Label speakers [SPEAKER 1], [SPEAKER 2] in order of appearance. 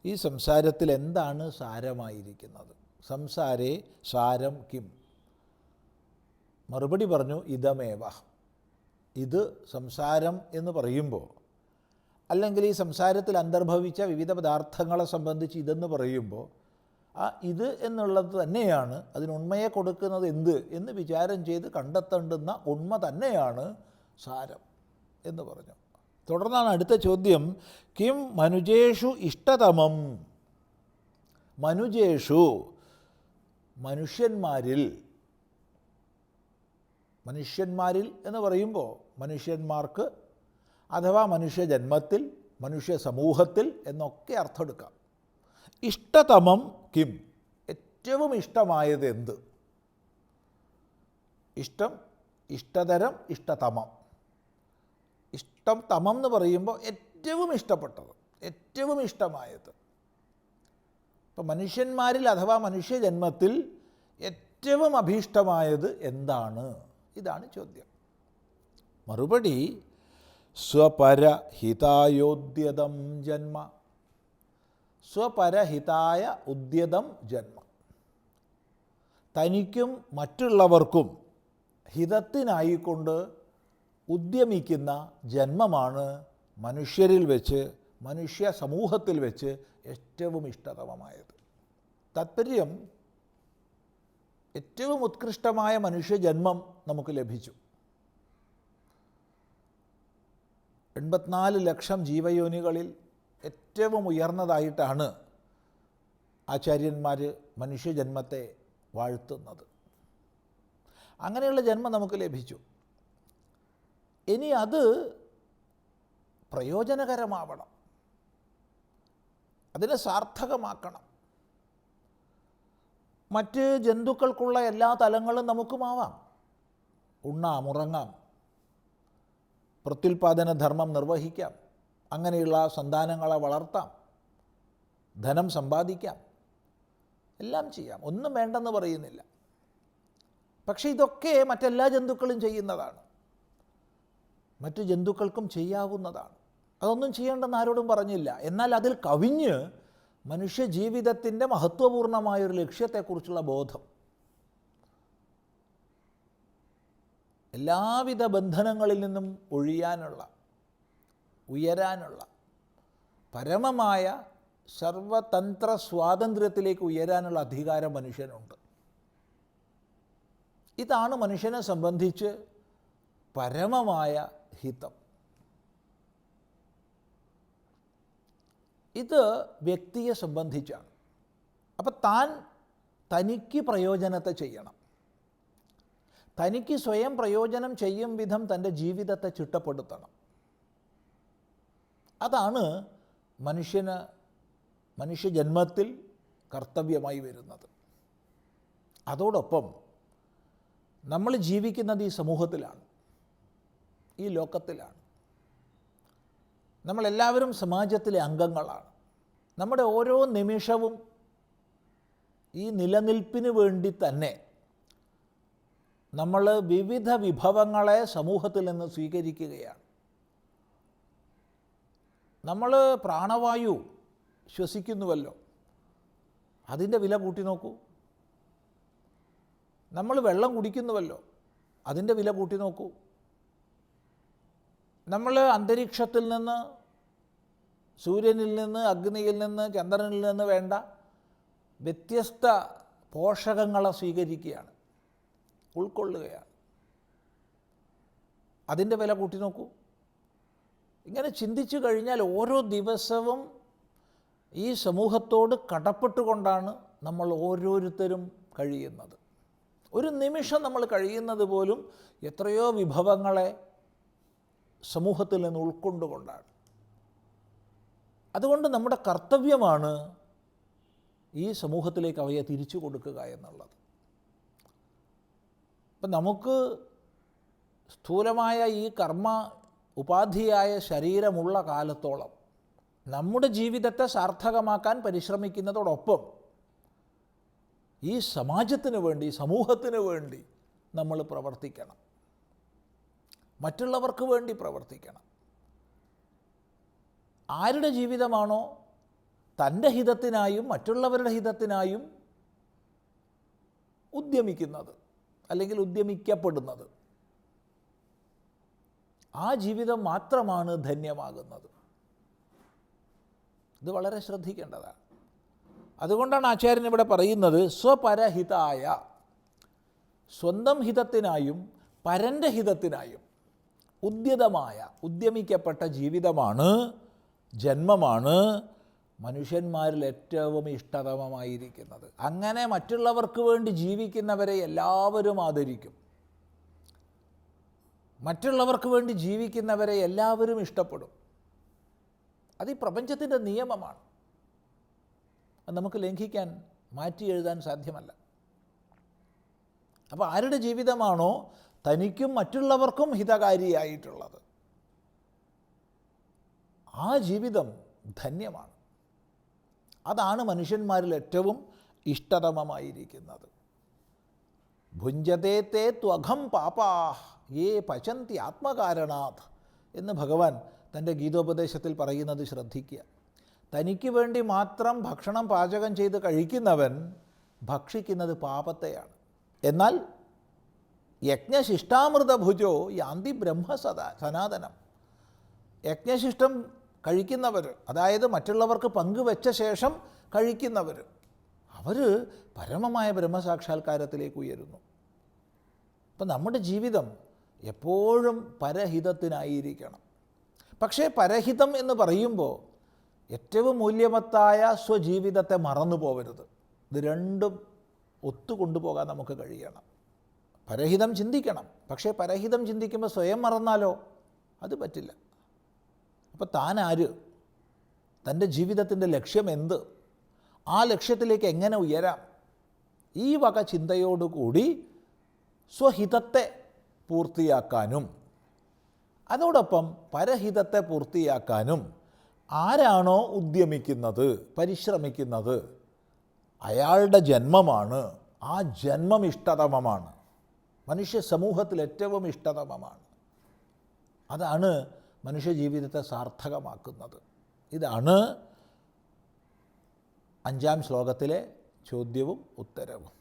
[SPEAKER 1] ഈ സംസാരത്തിൽ എന്താണ് സാരമായിരിക്കുന്നത്? സംസാരേ സാരം കിം? മറുപടി പറഞ്ഞു, ഇതമേവ. ഇത് സംസാരം എന്ന് പറയുമ്പോൾ, അല്ലെങ്കിൽ ഈ സംസാരത്തിൽ അന്തർഭവിച്ച വിവിധ പദാർത്ഥങ്ങളെ സംബന്ധിച്ച് ഇതെന്ന് പറയുമ്പോൾ, ആ ഇത് എന്നുള്ളത് തന്നെയാണ്, അതിന് ഉണ്മയെ കൊടുക്കുന്നത് എന്ത് എന്ന് വിചാരം ചെയ്ത് കണ്ടെത്തേണ്ടുന്ന ഉണ്മ തന്നെയാണ് സാരം എന്ന് പറഞ്ഞു. തുടർന്നാണ് അടുത്ത ചോദ്യം, കിം മനുജേഷു ഇഷ്ടതമം? മനുജേഷു, മനുഷ്യന്മാരിൽ എന്ന് പറയുമ്പോൾ മനുഷ്യന്മാർക്ക് അഥവാ മനുഷ്യജന്മത്തിൽ, മനുഷ്യ സമൂഹത്തിൽ എന്നൊക്കെ അർത്ഥമെടുക്കാം. ഇഷ്ടതമം കിം? ഏറ്റവും ഇഷ്ടമായത് എന്ത്? ഇഷ്ടം, ഇഷ്ടതരം, ഇഷ്ടതമം. ഇഷ്ടം തമം എന്ന് പറയുമ്പോൾ ഏറ്റവും ഇഷ്ടപ്പെട്ടത്, ഏറ്റവും ഇഷ്ടമായത്. ഇപ്പം മനുഷ്യന്മാരിൽ അഥവാ മനുഷ്യജന്മത്തിൽ ഏറ്റവും അഭീഷ്ടമായത് എന്താണ്? ഇതാണ് ചോദ്യം. മറുപടി, സ്വപരഹിതായോദ്യതം ജന്മ. സ്വപരഹിതായ ഉദ്യതം ജന്മ. തനിക്കും മറ്റുള്ളവർക്കും ഹിതത്തിനായിക്കൊണ്ട് ഉദ്യമിക്കുന്ന ജന്മമാണ് മനുഷ്യരിൽ വെച്ച്, മനുഷ്യ സമൂഹത്തിൽ വെച്ച് ഏറ്റവും ഇഷ്ടതമമായത്. താത്പര്യം, ഏറ്റവും ഉത്കൃഷ്ടമായ മനുഷ്യജന്മം നമുക്ക് ലഭിച്ചു. 84 ലക്ഷം ജീവയോനികളിൽ ഏറ്റവും ഉയർന്നതായിട്ടാണ് ആചാര്യന്മാർ മനുഷ്യജന്മത്തെ വാഴ്ത്തുന്നത്. അങ്ങനെയുള്ള ജന്മം നമുക്ക് ലഭിച്ചു. ഇനി അത് പ്രയോജനകരമാവണം, അതിനെ സാർത്ഥകമാക്കണം. മറ്റ് ജന്തുക്കൾക്കുള്ള എല്ലാ തലങ്ങളും നമുക്കുമാവാം. ഉണ്ണാം, ഉറങ്ങാം, പ്രത്യുൽപാദന ധർമ്മം നിർവഹിക്കാം, അങ്ങനെയുള്ള സന്താനങ്ങളെ വളർത്താം, ധനം സമ്പാദിക്കാം, എല്ലാം ചെയ്യാം, ഒന്നും വേണ്ടെന്ന് പറയുന്നില്ല. പക്ഷേ ഇതൊക്കെ മറ്റെല്ലാ ജന്തുക്കളും ചെയ്യുന്നതാണ്, മറ്റു ജന്തുക്കൾക്കും ചെയ്യാവുന്നതാണ്. അതൊന്നും ചെയ്യേണ്ടെന്ന് ആരോടും പറഞ്ഞില്ല. എന്നാൽ അതിൽ കവിഞ്ഞ് മനുഷ്യജീവിതത്തിൻ്റെ മഹത്വപൂർണമായൊരു ലക്ഷ്യത്തെക്കുറിച്ചുള്ള ബോധം, എല്ലാവിധ ബന്ധനങ്ങളിൽ നിന്നും ഒഴിയാനുള്ള, ഉയരാനുള്ള, പരമമായ സർവതന്ത്ര സ്വാതന്ത്ര്യത്തിലേക്ക് ഉയരാനുള്ള അധികാരം മനുഷ്യനുണ്ട്. ഇതാണ് മനുഷ്യനെ സംബന്ധിച്ച് പരമമായ ഹിതം. ഇത് വ്യക്തിയെ സംബന്ധിച്ചാണ്. അപ്പം തനിക്ക് പ്രയോജനത്തെ ചെയ്യണം, തനിക്ക് സ്വയം പ്രയോജനം ചെയ്യും വിധം തൻ്റെ ജീവിതത്തെ ചിട്ടപ്പെടുത്തണം. അതാണ് മനുഷ്യജന്മത്തിൽ കർത്തവ്യമായി വരുന്നത്. അതോടൊപ്പം നമ്മൾ ജീവിക്കുന്നത് ഈ സമൂഹത്തിലാണ്, ഈ ലോകത്തിലാണ്. നമ്മളെല്ലാവരും സമാജത്തിലെ അംഗങ്ങളാണ്. നമ്മുടെ ഓരോ നിമിഷവും ഈ നിലനിൽപ്പിന് വേണ്ടി തന്നെ നമ്മൾ വിവിധ വിഭവങ്ങളെ സമൂഹത്തിൽ നിന്ന് സ്വീകരിക്കുകയാണ്. നമ്മൾ പ്രാണവായു ശ്വസിക്കുന്നുവല്ലോ, അതിൻ്റെ വില കൂട്ടി നോക്കൂ. നമ്മൾ വെള്ളം കുടിക്കുന്നുവല്ലോ, അതിൻ്റെ വില കൂട്ടി നോക്കൂ. നമ്മൾ അന്തരീക്ഷത്തിൽ നിന്ന്, സൂര്യനിൽ നിന്ന്, അഗ്നിയിൽ നിന്ന്, ചന്ദ്രനിൽ നിന്ന് വേണ്ട വ്യത്യസ്ത പോഷകങ്ങളെ സ്വീകരിക്കുകയാണ്, ഉൾക്കൊള്ളുകയാണ്. അതിൻ്റെ വില കൂട്ടി നോക്കൂ. ഇങ്ങനെ ചിന്തിച്ചു കഴിഞ്ഞാൽ ഓരോ ദിവസവും ഈ സമൂഹത്തോട് കടപ്പെട്ടുകൊണ്ടാണ് നമ്മൾ ഓരോരുത്തരും കഴിയുന്നത്. ഒരു നിമിഷം നമ്മൾ കഴിയുന്നത് പോലും എത്രയോ വിഭവങ്ങളെ സമൂഹത്തിൽ നിന്ന് ഉൾക്കൊണ്ടുകൊണ്ടാണ്. അതുകൊണ്ട് നമ്മുടെ കർത്തവ്യമാണ് ഈ സമൂഹത്തിലേക്ക് അവയെ തിരിച്ചു കൊടുക്കുക എന്നുള്ളത്. അപ്പം നമുക്ക് സ്ഥൂലമായ ഈ കർമ്മ ഉപാധിയായ ശരീരമുള്ള കാലത്തോളം നമ്മുടെ ജീവിതത്തെ സാർത്ഥകമാക്കാൻ പരിശ്രമിക്കുന്നതോടൊപ്പം ഈ സമാജത്തിന് വേണ്ടി, സമൂഹത്തിന് വേണ്ടി നമ്മൾ പ്രവർത്തിക്കണം, മറ്റുള്ളവർക്ക് വേണ്ടി പ്രവർത്തിക്കണം. ആരുടെ ജീവിതമാണോ തൻ്റെ ഹിതത്തിനായും മറ്റുള്ളവരുടെ ഹിതത്തിനായും ഉദ്യമിക്കുന്നത് അല്ലെങ്കിൽ ഉദ്യമിക്കപ്പെടുന്നത്. ആ ജീവിതം മാത്രമാണ് ധന്യമാകുന്നത്. ഇത് വളരെ ശ്രദ്ധിക്കേണ്ടതാണ്. അതുകൊണ്ടാണ് ആചാര്യൻ ഇവിടെ പറയുന്നത് സ്വപരഹിതായ, സ്വന്തം ഹിതത്തിനായും പരൻ്റെ ഹിതത്തിനായും ഉദ്യമിക്കപ്പെട്ട ജീവിതമാണ്, ജന്മമാണ് മനുഷ്യന്മാരിൽ ഏറ്റവും ഇഷ്ടതമമായിരിക്കുന്നത്. അങ്ങനെ മറ്റുള്ളവർക്ക് വേണ്ടി ജീവിക്കുന്നവരെ എല്ലാവരും ആദരിക്കും. മറ്റുള്ളവർക്ക് വേണ്ടി ജീവിക്കുന്നവരെ എല്ലാവരും ഇഷ്ടപ്പെടും. അത് ഈ പ്രപഞ്ചത്തിൻ്റെ നിയമമാണ്. അത് നമുക്ക് ലംഘിക്കാൻ, മാറ്റി എഴുതാൻ സാധ്യമല്ല. അപ്പോൾ ആരുടെ ജീവിതമാണോ തനിക്കും മറ്റുള്ളവർക്കും ഹിതകാരിയായിട്ടുള്ളത്, ആ ജീവിതം ധന്യമാണ്. അതാണ് മനുഷ്യന്മാരിൽ ഏറ്റവും ഇഷ്ടതമമായിരിക്കുന്നത്. ഭുഞ്ചതേ തേ ത്വഘം പാപാഹ് യേ പചന്തി ആത്മകാരണാത് എന്ന് ഭഗവാൻ തൻ്റെ ഗീതോപദേശത്തിൽ പറയുന്നത് ശ്രദ്ധിക്കുക. തനിക്ക് വേണ്ടി മാത്രം ഭക്ഷണം പാചകം ചെയ്ത് കഴിക്കുന്നവൻ ഭക്ഷിക്കുന്നത് പാപത്തെയാണ്. എന്നാൽ യജ്ഞശിഷ്ടാമൃതഭുജോ യാന്തി സനാതനം. യജ്ഞശിഷ്ടം കഴിക്കുന്നവർ, അതായത് മറ്റുള്ളവർക്ക് പങ്കുവെച്ച ശേഷം കഴിക്കുന്നവർ, അവർ പരമമായ ബ്രഹ്മസാക്ഷാത്കാരത്തിലേക്ക് ഉയരുന്നു. അപ്പം നമ്മുടെ ജീവിതം എപ്പോഴും പരഹിതത്തിനായിരിക്കണം. പക്ഷേ പരഹിതം എന്ന് പറയുമ്പോൾ ഏറ്റവും മൂല്യമത്തായ സ്വജീവിതത്തെ മറന്നു പോകരുത്. ഇത് രണ്ടും ഒത്തുകൊണ്ടുപോകാൻ നമുക്ക് കഴിയണം. പരഹിതം ചിന്തിക്കണം, പക്ഷേ പരഹിതം ചിന്തിക്കുമ്പോൾ സ്വയം മറന്നാലോ? അത് പറ്റില്ല. അപ്പോൾ താൻ ആര്, തൻ്റെ ജീവിതത്തിൻ്റെ ലക്ഷ്യം എന്ത്, ആ ലക്ഷ്യത്തിലേക്ക് എങ്ങനെ ഉയരാം, ഈ വക ചിന്തയോടുകൂടി സ്വഹിതത്തെ പൂർത്തിയാക്കാനും അതോടൊപ്പം പരഹിതത്തെ പൂർത്തിയാക്കാനും ആരാണോ ഉദ്യമിക്കുന്നത്, പരിശ്രമിക്കുന്നത്, അയാളുടെ ജന്മമാണ്, ആ ജന്മം ഇഷ്ടതമമാണ്, മനുഷ്യ സമൂഹത്തിൽ ഏറ്റവും ഇഷ്ടതമമാണ്. അതാണ് മനുഷ്യജീവിതത്തെ സാർത്ഥകമാക്കുന്നത്. ഇതാണ് 5-ാം ശ്ലോകത്തിലെ ചോദ്യവും ഉത്തരവും.